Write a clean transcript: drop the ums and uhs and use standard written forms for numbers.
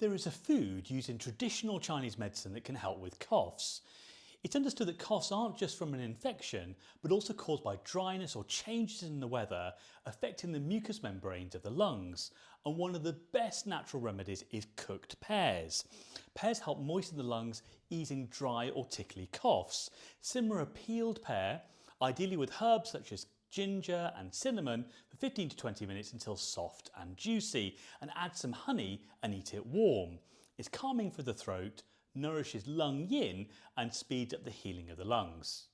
There is a food used in traditional Chinese medicine that can help with coughs. It's understood that coughs aren't just from an infection, but also caused by dryness or changes in the weather affecting the mucous membranes of the lungs. And one of the best natural remedies is cooked pears. Pears help moisten the lungs, easing dry or tickly coughs. Simmer a peeled pear, ideally with herbs such as ginger and cinnamon, for 15 to 20 minutes until soft and juicy, and add some honey and eat it warm. It's calming for the throat, nourishes lung yin and speeds up the healing of the lungs.